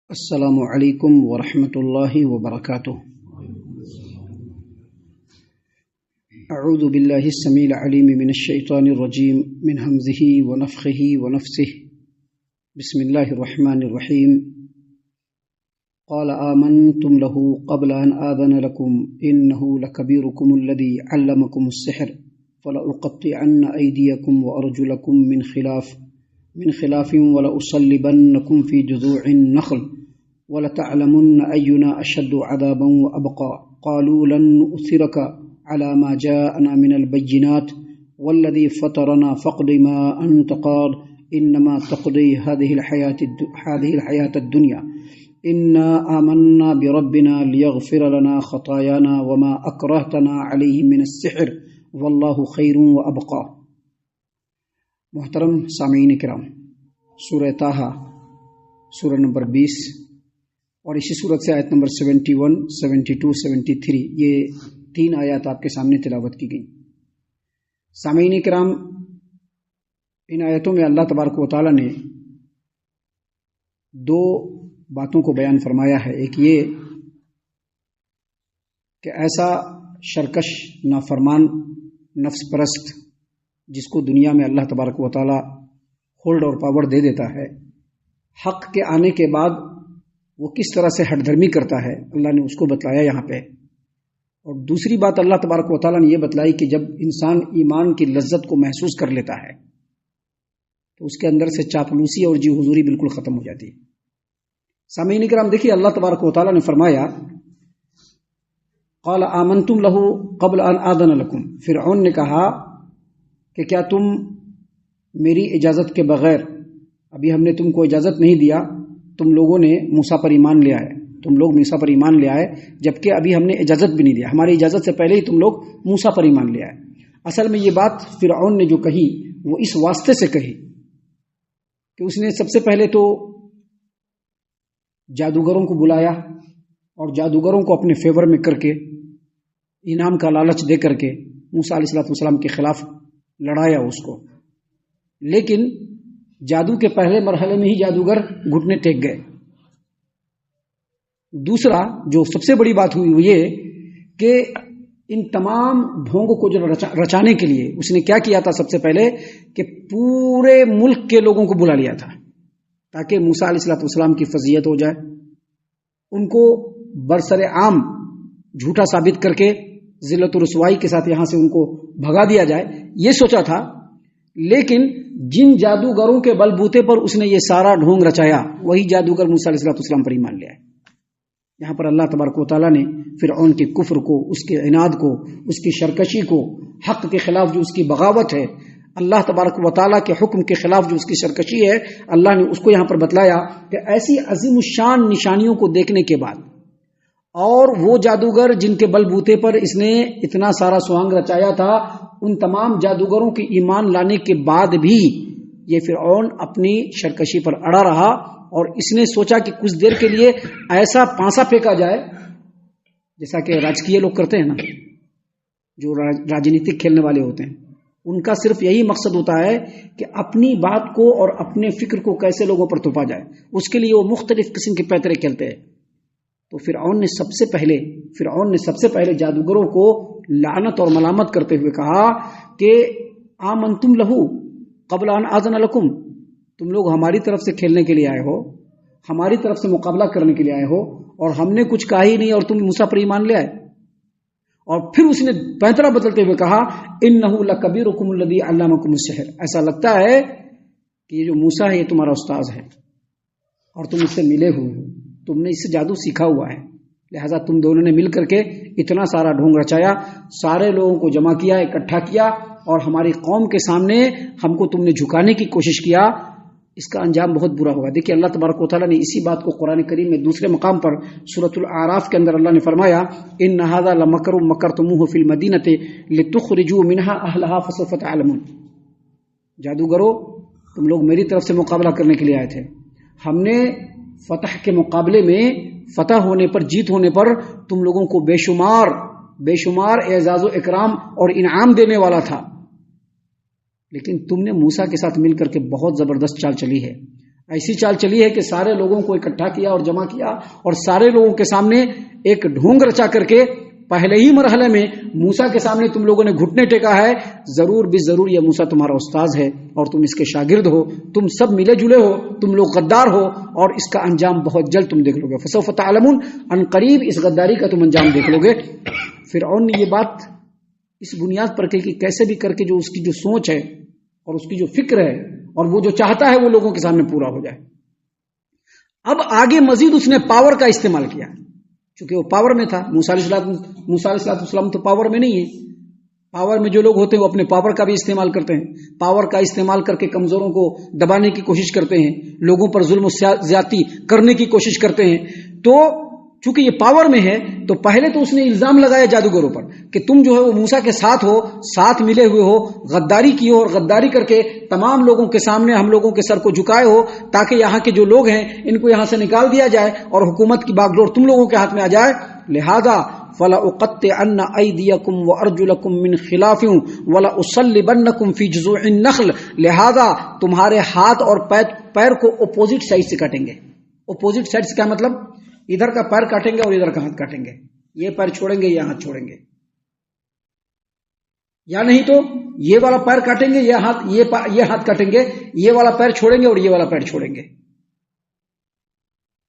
السلام علیکم ورحمۃ اللہ وبرکاتہ۔ اعوذ باللہ السمیع العلیم من الشیطان الرجیم من ہمزہ ونفخہ ونفثہ۔ بسم اللہ الرحمن الرحیم۔ قال آمنتم له قبل ان آذن لكم انه لكبيركم الذي علمكم السحر فلأقطعن أيديكم وأرجلكم من خلاف ولأصلبنكم في جذوع النخل وَلَتَعْلَمُنَّ أَيُّنَا أَشَدُّ عَذَابًا وَأَبْقَى قَالُوا لَن نُؤْثِرَكَ عَلَى مَا جَاءَنَا مِنَ الْبَيِّنَاتِ وَالَّذِي فَطَرَنَا فَاقْضِ مَا أَنْتَ قَاضٍ إِنَّمَا تَقْضِي هَذِهِ الْحَيَاةَ الدُّنْيَا إِنَّا آمَنَّا بِرَبِّنَا لِيَغْفِرَ لَنَا خَطَايَانَا وَمَا أَكْرَهْتَنَا عَلَيْهِ مِنَ السِّحْرِ وَاللَّهُ خَيْرٌ وَأَبْقَى۔ محترم سامعین کرام، سورہ طٰہٰ سورہ نمبر 20 اور اسی صورت سے آیت نمبر 71، 72، 73، یہ 3 آیات آپ کے سامنے تلاوت کی گئیں۔ سامعین کرام، ان آیتوں میں اللہ تبارک و تعالیٰ نے 2 باتوں کو بیان فرمایا ہے۔ ایک یہ کہ ایسا شرکش نافرمان نفس پرست جس کو دنیا میں اللہ تبارک و تعالیٰ ہولڈ اور پاور دے دیتا ہے، حق کے آنے کے بعد وہ کس طرح سے ہٹ دھرمی کرتا ہے، اللہ نے اس کو بتلایا یہاں پہ۔ اور دوسری بات اللہ تبارک و تعالیٰ نے یہ بتلائی کہ جب انسان ایمان کی لذت کو محسوس کر لیتا ہے تو اس کے اندر سے چاپلوسی اور جی حضوری بالکل ختم ہو جاتی ہے۔ سامعین کرام، دیکھیے اللہ تبارک و تعالیٰ نے فرمایا قال آمنتم لہ قبل ان آذن لکم۔ فرعون نے کہا کہ کیا تم میری اجازت کے بغیر، ابھی ہم نے تم کو اجازت نہیں دیا، تم لوگوں نے موسیٰ پر ایمان لے آئے، تم لوگ موسیٰ پر ایمان لے آئے، جبکہ ابھی ہم نے اجازت بھی نہیں دیا، ہماری اجازت سے پہلے ہی تم لوگ موسیٰ پر ایمان لے آئے۔ اصل میں یہ بات فرعون نے جو کہی وہ اس واسطے سے کہی کہ اس نے سب سے پہلے تو جادوگروں کو بلایا اور جادوگروں کو اپنے فیور میں کر کے انعام کا لالچ دے کر کے موسیٰ علیہ السلام کے خلاف لڑایا اس کو، لیکن جادو کے پہلے مرحلے میں ہی جادوگر گھٹنے ٹیک گئے۔ دوسرا جو سب سے بڑی بات ہوئی وہ یہ کہ ان تمام ڈھونگوں کو جو رچانے کے لیے اس نے کیا کیا تھا، سب سے پہلے کہ پورے ملک کے لوگوں کو بلا لیا تھا تاکہ موسیٰ علیہ السلام کی فضیلت ہو جائے، ان کو برسر عام جھوٹا ثابت کر کے ذلت و رسوائی کے ساتھ یہاں سے ان کو بھگا دیا جائے، یہ سوچا تھا۔ لیکن جن جادوگروں کے بل بوتے پر اس نے یہ سارا ڈھونگ رچایا، وہی جادوگر موسیٰ علیہ السلام پر ایمان لے آئے۔ یہاں پر اللہ تبارک و تعالیٰ نے فرعون کے کفر کو، اس کے عناد کو، اس کی شرکشی کو، حق کے خلاف جو اس کی بغاوت ہے، اللہ تبارک و تعالیٰ کے حکم کے خلاف جو اس کی شرکشی ہے، اللہ نے اس کو یہاں پر بتلایا کہ ایسی عظیم الشان نشانیوں کو دیکھنے کے بعد، اور وہ جادوگر جن کے بل بوتے پر اس نے اتنا سارا سوانگ رچایا تھا، ان تمام جادوگروں کے ایمان لانے کے بعد بھی یہ فرعون اپنی شرکشی پر اڑا رہا، اور اس نے سوچا کہ کچھ دیر کے لیے ایسا پانسا پھینکا جائے جیسا کہ راجکیہ لوگ کرتے ہیں نا، جو راجنیتک کھیلنے والے ہوتے ہیں، ان کا صرف یہی مقصد ہوتا ہے کہ اپنی بات کو اور اپنے فکر کو کیسے لوگوں پر تھوپا جائے، اس کے لیے وہ مختلف قسم کے پیترے کھیلتے ہیں۔ تو فرعون نے سب سے پہلے جادوگروں کو لعنت اور ملامت کرتے ہوئے کہا کہ آمنتم لہو قبل ان آذن لکم، تم لوگ ہماری طرف سے کھیلنے کے لیے آئے ہو، ہماری طرف سے مقابلہ کرنے کے لیے آئے ہو، اور ہم نے کچھ کہا ہی نہیں اور تم موسیٰ پر ایمان لے آئے۔ اور پھر اس نے پینترا بدلتے ہوئے کہا انہ لکبیرکم الذی علمکم السحر، ایسا لگتا ہے کہ یہ جو موسیٰ ہے یہ تمہارا استاذ ہے اور تم اس سے ملے ہوئے ہو، تم نے اس سے جادو سیکھا ہوا ہے، لہذا تم دونوں نے مل کر کے اتنا سارا ڈھونگ رچایا، سارے لوگوں کو جمع کیا، اکٹھا کیا، اور ہماری قوم کے سامنے ہم کو تم نے جھکانے کی کوشش کیا، اس کا انجام بہت برا ہوگا۔ دیکھیے اللہ تبارک و تعالیٰ نے اسی بات کو قرآن کریم میں دوسرے مقام پر سورۃ الاعراف کے اندر اللہ نے فرمایا ان ھذا لمکر مکرتموہ فی المدینۃ لتخرجوا منھا اہلھا فسوف تعلمون، جادوگروں تم لوگ میری طرف سے مقابلہ کرنے کے لیے آئے تھے، ہم نے فتح کے مقابلے میں، فتح ہونے پر، جیت ہونے پر تم لوگوں کو بے شمار اعزاز و اکرام اور انعام دینے والا تھا، لیکن تم نے موسیٰ کے ساتھ مل کر کے بہت زبردست چال چلی ہے۔ ایسی چال چلی ہے کہ سارے لوگوں کو اکٹھا کیا اور جمع کیا اور سارے لوگوں کے سامنے ایک ڈھونگ رچا کر کے پہلے ہی مرحلے میں موسیٰ کے سامنے تم لوگوں نے گھٹنے ٹیکا ہے، ضرور بھی ضرور یہ موسیٰ تمہارا استاذ ہے اور تم اس کے شاگرد ہو، تم سب ملے جلے ہو، تم لوگ غدار ہو اور اس کا انجام بہت جلد تم دیکھ لو گے، فسوف تعلمون، ان قریب اس غداری کا تم انجام دیکھ لو گے۔ فرعون نے یہ بات اس بنیاد پر کہ کیسے بھی کر کے جو اس کی جو سوچ ہے اور اس کی جو فکر ہے اور وہ جو چاہتا ہے وہ لوگوں کے سامنے پورا ہو جائے۔ اب آگے مزید اس نے پاور کا استعمال کیا، چونکہ وہ پاور میں تھا۔ موسیٰ علیہ السلام تو پاور میں نہیں ہے، پاور میں جو لوگ ہوتے ہیں وہ اپنے پاور کا بھی استعمال کرتے ہیں، پاور کا استعمال کر کے کمزوروں کو دبانے کی کوشش کرتے ہیں، لوگوں پر ظلم و زیادتی کرنے کی کوشش کرتے ہیں۔ تو چونکہ یہ پاور میں ہے تو پہلے تو اس نے الزام لگایا جادوگروں پر کہ تم جو ہے وہ موسیٰ کے ساتھ ہو، ساتھ ملے ہوئے ہو، غداری کی ہو اور غداری کر کے تمام لوگوں کے سامنے ہم لوگوں کے سر کو جھکائے ہو تاکہ یہاں کے جو لوگ ہیں ان کو یہاں سے نکال دیا جائے اور حکومت کی باغ ڈور تم لوگوں کے ہاتھ میں آ جائے۔ لہذا فَلَأُقَطِّعَنَّ أَيْدِيَكُمْ وَأَرْجُلَكُمْ مِنْ خِلَافٍ وَلَأُصَلِّبَنَّكُمْ فِي جُذُوعِ النَّخْلِ، لہذا تمہارے ہاتھ اور پیر کو اپوزٹ سائڈ سے کاٹیں گے۔ اپوزٹ سائڈ سے کیا مطلب؟ ادھر کا پیر کاٹیں گے اور ادھر کا ہاتھ کاٹیں گے، یہ پیر چھوڑیں گے یہ ہاتھ چھوڑیں گے، یا نہیں تو یہ والا پیر کاٹیں گے یہ ہاتھ کاٹیں گے، یہ والا پیر چھوڑیں گے اور یہ والا پیر چھوڑیں گے۔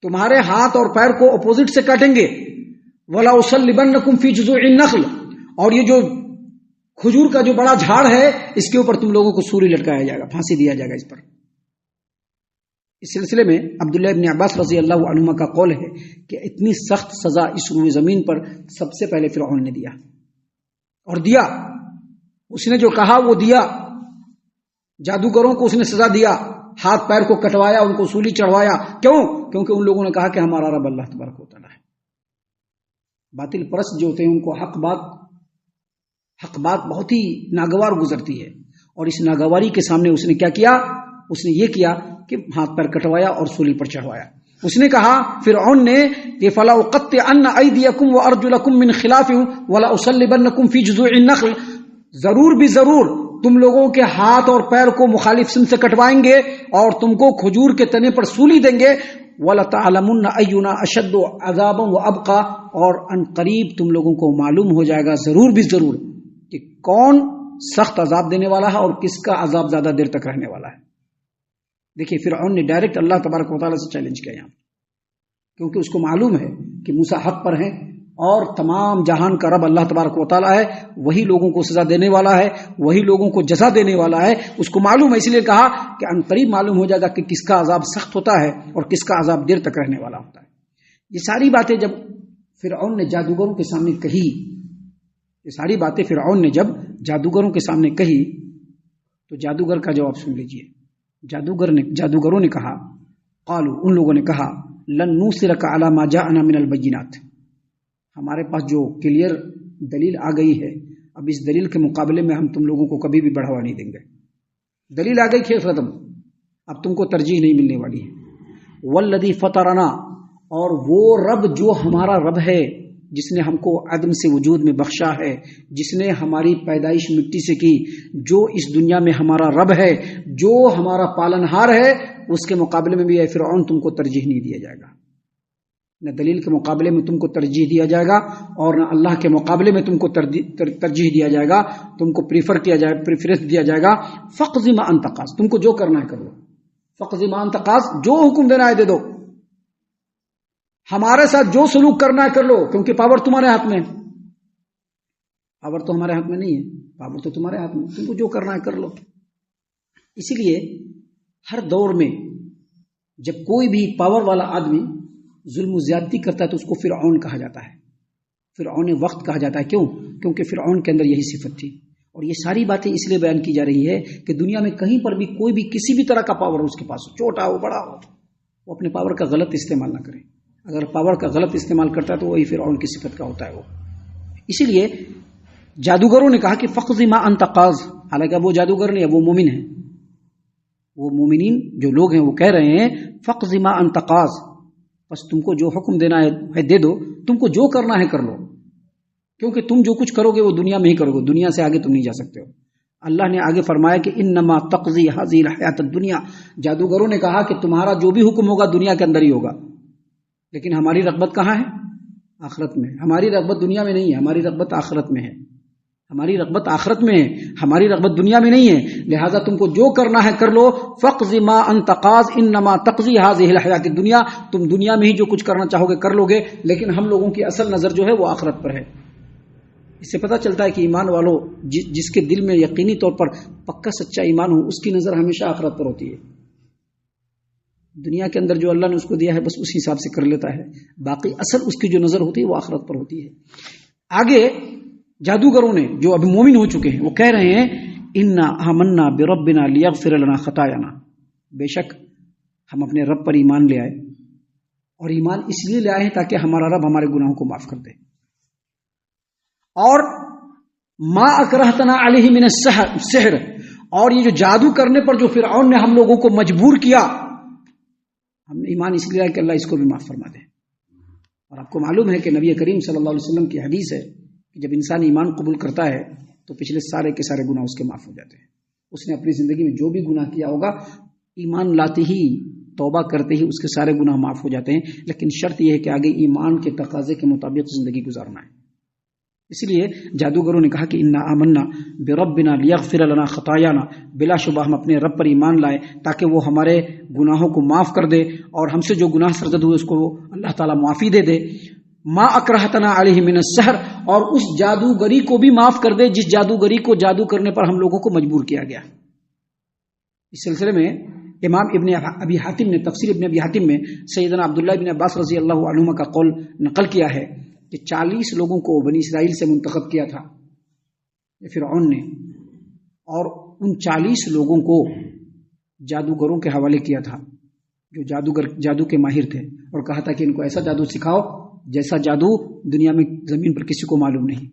تمہارے ہاتھ اور پیر کو اپوزٹ سے کاٹیں گے۔ وَلَأُصَلِّبَنَّكُمْ فِي جُذُوعِ النَّخْلِ، اور یہ جو کھجور کا جو بڑا جھاڑ ہے اس کے اوپر تم لوگوں کو سولی لٹکایا جائے گا، پھانسی دیا جائے گا اس پر۔ اس سلسلے میں عبداللہ ابن عباس رضی اللہ عنہما کا قول ہے کہ اتنی سخت سزا اس روئے زمین پر سب سے پہلے فرعون نے دیا، اور دیا، اس نے جو کہا وہ دیا۔ جادوگروں کو اس نے سزا دیا، ہاتھ پیر کو کٹوایا، ان کو سولی چڑھوایا۔ کیوں؟ کیونکہ ان لوگوں نے کہا کہ ہمارا رب اللہ تبارک و تعالیٰ ہے۔ باطل پرست جو ہوتے ہیں ان کو حق بات بہت ہی ناگوار گزرتی ہے، اور اس ناگواری کے سامنے اس نے کیا کیا؟ اس نے یہ کیا کہ ہاتھ پیر کٹوایا اور سولی پر چڑھوایا۔ اس نے کہا فرعون نے کہ فَلَأُقَطِّعَنَّ أَيْدِيَكُمْ وَأَرْجُلَكُمْ مِنْ خِلَافٍ وَلَأُصَلِّبَنَّكُمْ فِي جُذُوعِ النَّخْلِ، ضرور بھی ضرور تم لوگوں کے ہاتھ اور پیر کو مخالف سمت سے کٹوائیں گے اور تم کو کھجور کے تنے پر سولی دیں گے۔ وَلَتَعْلَمُنَّ أَيُّنَا أَشَدُّ عَذَابًا وَأَبْقَىٰ، اور ان قریب تم لوگوں کو معلوم ہو جائے گا ضرور بھی ضرور کہ کون سخت عذاب دینے والا ہے اور کس کا عذاب زیادہ دیر تک رہنے والا ہے۔ دیکھیے فرعون نے ڈائریکٹ اللہ تبارک و تعالیٰ سے چیلنج کیا یہاں، کیونکہ اس کو معلوم ہے کہ موسیٰ حق پر ہیں اور تمام جہان کا رب اللہ تبارک و تعالیٰ ہے، وہی لوگوں کو سزا دینے والا ہے، وہی لوگوں کو جزا دینے والا ہے، اس کو معلوم ہے، اس لیے کہا کہ ان قریب معلوم ہو جائے گا کہ کس کا عذاب سخت ہوتا ہے اور کس کا عذاب دیر تک رہنے والا ہوتا ہے۔ یہ ساری باتیں جب فرعون نے جادوگروں کے سامنے کہی، یہ ساری باتیں فرعون نے جب جادوگروں کے سامنے کہی تو جادوگر کا جواب سن لیجئے۔ جادوگروں نے کہا، قالوا، ان لوگوں نے کہا، لن نوصرک علی ما جاءنا من البینات، ہمارے پاس جو کلیئر دلیل آ گئی ہے، اب اس دلیل کے مقابلے میں ہم تم لوگوں کو کبھی بھی بڑھاوا نہیں دیں گے۔ دلیل آ گئی، کھیل ختم، اب تم کو ترجیح نہیں ملنے والی ہے۔ والذی فطرنا، اور وہ رب جو ہمارا رب ہے، جس نے ہم کو عدم سے وجود میں بخشا ہے، جس نے ہماری پیدائش مٹی سے کی، جو اس دنیا میں ہمارا رب ہے، جو ہمارا پالنہار ہے، اس کے مقابلے میں بھی اے فرعون تم کو ترجیح نہیں دیا جائے گا۔ نہ دلیل کے مقابلے میں تم کو ترجیح دیا جائے گا اور نہ اللہ کے مقابلے میں تم کو ترجیح دیا جائے گا، تم کو پریفرنس دیا جائے گا۔ فقض ما انت قاض، تم کو جو کرنا ہے کر لو، فقض ما انت قاض، جو حکم دینا ہے دے دو، ہمارے ساتھ جو سلوک کرنا ہے کر لو، کیونکہ پاور تمہارے ہاتھ میں ہے۔ پاور تو ہمارے ہاتھ میں نہیں ہے، پاور تو تمہارے ہاتھ میں، تم کو جو کرنا ہے کر لو۔ اسی لیے ہر دور میں جب کوئی بھی پاور والا آدمی ظلم و زیادتی کرتا ہے تو اس کو فرعون کہا جاتا ہے، فرعون وقت کہا جاتا ہے۔ کیوں؟ کیونکہ فرعون کے اندر یہی صفت تھی۔ اور یہ ساری باتیں اس لیے بیان کی جا رہی ہے کہ دنیا میں کہیں پر بھی کوئی بھی کسی بھی طرح کا پاور اس کے پاس ہو، چھوٹا ہو بڑا ہو، وہ اپنے پاور کا غلط استعمال نہ کرے۔ اگر پاور کا غلط استعمال کرتا ہے تو وہی فرعون کی صفت کا ہوتا ہے وہ۔ اسی لیے جادوگروں نے کہا کہ فقض ما انت قاض، حالانکہ وہ جادوگر نہیں ہے، وہ مومن ہیں، وہ مومنین جو لوگ ہیں وہ کہہ رہے ہیں فقض ما انت قاض، بس تم کو جو حکم دینا ہے دے دو، تم کو جو کرنا ہے کر لو، کیونکہ تم جو کچھ کرو گے وہ دنیا میں ہی کرو گے، دنیا سے آگے تم نہیں جا سکتے ہو۔ اللہ نے آگے فرمایا کہ انما تقضی ھذی الحیات الدنیا، جادوگروں نے کہا کہ تمہارا جو بھی حکم ہوگا دنیا کے اندر ہی ہوگا، لیکن ہماری رغبت کہاں ہے؟ آخرت میں۔ ہماری رغبت دنیا میں نہیں ہے، ہماری رغبت آخرت میں ہے، ہماری رغبت آخرت میں ہے، ہماری رغبت دنیا میں نہیں ہے، لہذا تم کو جو کرنا ہے کر لو، فاقض ما انت قاض انما تقضی ھذی الحیات الدنیا، تم دنیا میں ہی جو کچھ کرنا چاہو گے کر لو گے، لیکن ہم لوگوں کی اصل نظر جو ہے وہ آخرت پر ہے۔ اس سے پتہ چلتا ہے کہ ایمان والوں جس کے دل میں یقینی طور پر پکا سچا ایمان ہو، اس کی نظر ہمیشہ آخرت پر ہوتی ہے۔ دنیا کے اندر جو اللہ نے اس کو دیا ہے بس اس حساب سے کر لیتا ہے، باقی اصل اس کی جو نظر ہوتی ہے وہ آخرت پر ہوتی ہے۔ آگے جادوگروں نے جو ابھی مومن ہو چکے ہیں وہ کہہ رہے ہیں انا آمنا بربنا لیغفر لنا خطایانا، بے شک ہم اپنے رب پر ایمان لے آئے، اور ایمان اس لیے لے آئے ہیں تاکہ ہمارا رب ہمارے گناہوں کو معاف کر دے۔ اور ما اکرہتنا علیہ من السحر، اور یہ جو جادو کرنے پر جو فرعون نے ہم لوگوں کو مجبور کیا، ہم نے ایمان اس لیے لائے کہ اللہ اس کو بھی معاف فرما دے۔ اور آپ کو معلوم ہے کہ نبی کریم صلی اللہ علیہ وسلم کی حدیث ہے کہ جب انسان ایمان قبول کرتا ہے تو پچھلے سارے کے سارے گناہ اس کے معاف ہو جاتے ہیں۔ اس نے اپنی زندگی میں جو بھی گناہ کیا ہوگا ایمان لاتے ہی توبہ کرتے ہی اس کے سارے گناہ معاف ہو جاتے ہیں، لیکن شرط یہ ہے کہ آگے ایمان کے تقاضے کے مطابق زندگی گزارنا ہے۔ اس لیے جادوگروں نے کہا کہ انا آمنا بربنا لیغفر لنا خطایانا، بلا شبہ ہم اپنے رب پر ایمان لائیں تاکہ وہ ہمارے گناہوں کو معاف کر دے، اور ہم سے جو گناہ سرزد ہوئے اس کو اللہ تعالیٰ معافی دے دے۔ ما اکرہتنا علیہ من السحر، اور اس جادوگری کو بھی معاف کر دے جس جادوگری کو جادو کرنے پر ہم لوگوں کو مجبور کیا گیا۔ اس سلسلے میں امام ابن ابی حاتم نے تفسیر ابن ابی حاتم میں سیدنا عبداللہ بن عباس رضی اللہ عنہما کا قول نقل کیا ہے کہ 40 لوگوں کو بنی اسرائیل سے منتخب کیا تھا فرعون نے، اور ان 40 لوگوں کو جادوگروں کے حوالے کیا تھا جو جادو کے ماہر تھے، اور کہا تھا کہ ان کو ایسا جادو سکھاؤ جیسا جادو دنیا میں زمین پر کسی کو معلوم نہیں۔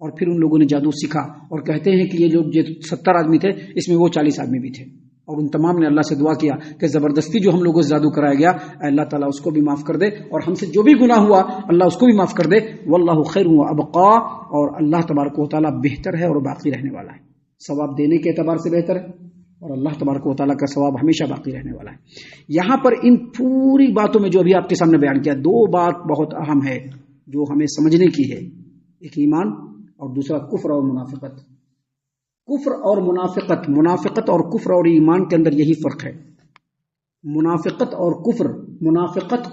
اور پھر ان لوگوں نے جادو سیکھا، اور کہتے ہیں کہ یہ لوگ جو 70 آدمی تھے اس میں وہ 40 آدمی بھی تھے، اور ان تمام نے اللہ سے دعا کیا کہ زبردستی جو ہم لوگوں سے جادو کرایا گیا اللہ تعالیٰ اس کو بھی معاف کر دے، اور ہم سے جو بھی گناہ ہوا اللہ اس کو بھی معاف کر دے۔ واللہ خیر و ابقا، اور اللہ تبارک و تعالیٰ بہتر ہے اور باقی رہنے والا ہے، ثواب دینے کے اعتبار سے بہتر ہے، اور اللہ تبارک و تعالیٰ کا ثواب ہمیشہ باقی رہنے والا ہے۔ یہاں پر ان پوری باتوں میں جو ابھی آپ کے سامنے بیان کیا، 2 بات بہت اہم ہے جو ہمیں سمجھنے کی ہے، ایک ایمان اور دوسرا کفر اور منافقت۔ کفر اور منافقت، منافقت اور کفر اور ایمان کے اندر یہی فرق ہے۔ منافقت اور کفر، منافقت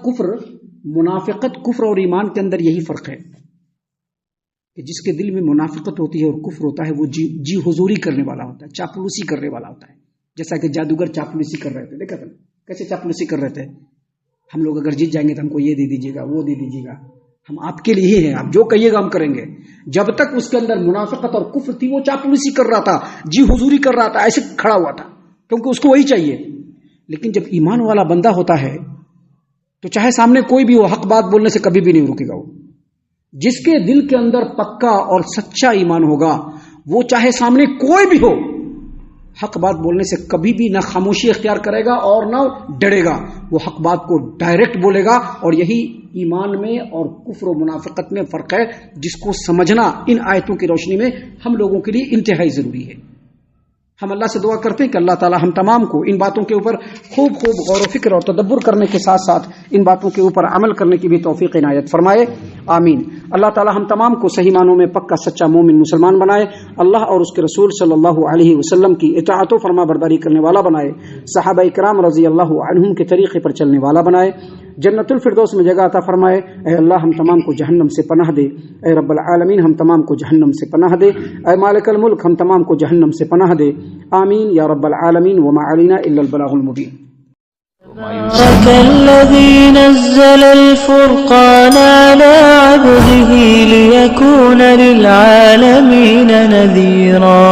کفر اور ایمان کے اندر یہی فرق ہے کہ جس کے دل میں منافقت ہوتی ہے اور کفر ہوتا ہے وہ جی حضوری کرنے والا ہوتا ہے، چاپلوسی کرنے والا ہوتا ہے، جیسا کہ جادوگر چاپلوسی کر رہے تھے۔ دیکھا تھا کیسے چاپلوسی کر رہے تھے، ہم لوگ اگر جیت جائیں گے تو ہم کو یہ دے دیجیے گا، وہ دے دیجیے گا، ہم آپ کے لیے ہی ہیں، آپ جو کہیے گا ہم کریں گے۔ جب تک اس کے اندر منافقت اور کفر تھی وہ چاپلوسی کر رہا تھا، جی حضوری کر رہا تھا، ایسے کھڑا ہوا تھا کیونکہ اس کو وہی چاہیے۔ لیکن جب ایمان والا بندہ ہوتا ہے تو چاہے سامنے کوئی بھی ہو، حق بات بولنے سے کبھی بھی نہیں رکے گا۔ وہ جس کے دل کے اندر پکا اور سچا ایمان ہوگا وہ چاہے سامنے کوئی بھی ہو حق بات بولنے سے کبھی بھی نہ خاموشی اختیار کرے گا اور نہ ڈرے گا، وہ حق بات کو ڈائریکٹ بولے گا۔ اور یہی ایمان میں اور کفر و منافقت میں فرق ہے، جس کو سمجھنا ان آیتوں کی روشنی میں ہم لوگوں کے لیے انتہائی ضروری ہے۔ ہم اللہ سے دعا کرتے ہیں کہ اللہ تعالی ہم تمام کو ان باتوں کے اوپر خوب غور و فکر اور تدبر کرنے کے ساتھ ساتھ ان باتوں کے اوپر عمل کرنے کی بھی توفیق عنایت فرمائے، آمین۔ اللہ تعالی ہم تمام کو صحیح معنوں میں پکا سچا مومن مسلمان بنائے، اللہ اور اس کے رسول صلی اللہ علیہ وسلم کی اطاعت و فرما برداری کرنے والا بنائے، صحابہ کرام رضی اللہ عنہم کے طریقے پر چلنے والا بنائے، جنت الفردوس میں جگہ عطا فرمائے۔ اے اللہ ہم تمام کو جہنم سے پناہ دے، اے رب العالمین ہم تمام کو جہنم سے پناہ دے، اے مالک الملک ہم تمام کو جہنم سے پناہ دے، آمین یا رب العالمین۔ وما علینا الا البلاغ المبین۔ تبارك الذي نزل الفرقان على عبده ليكون للعالمين نذيرا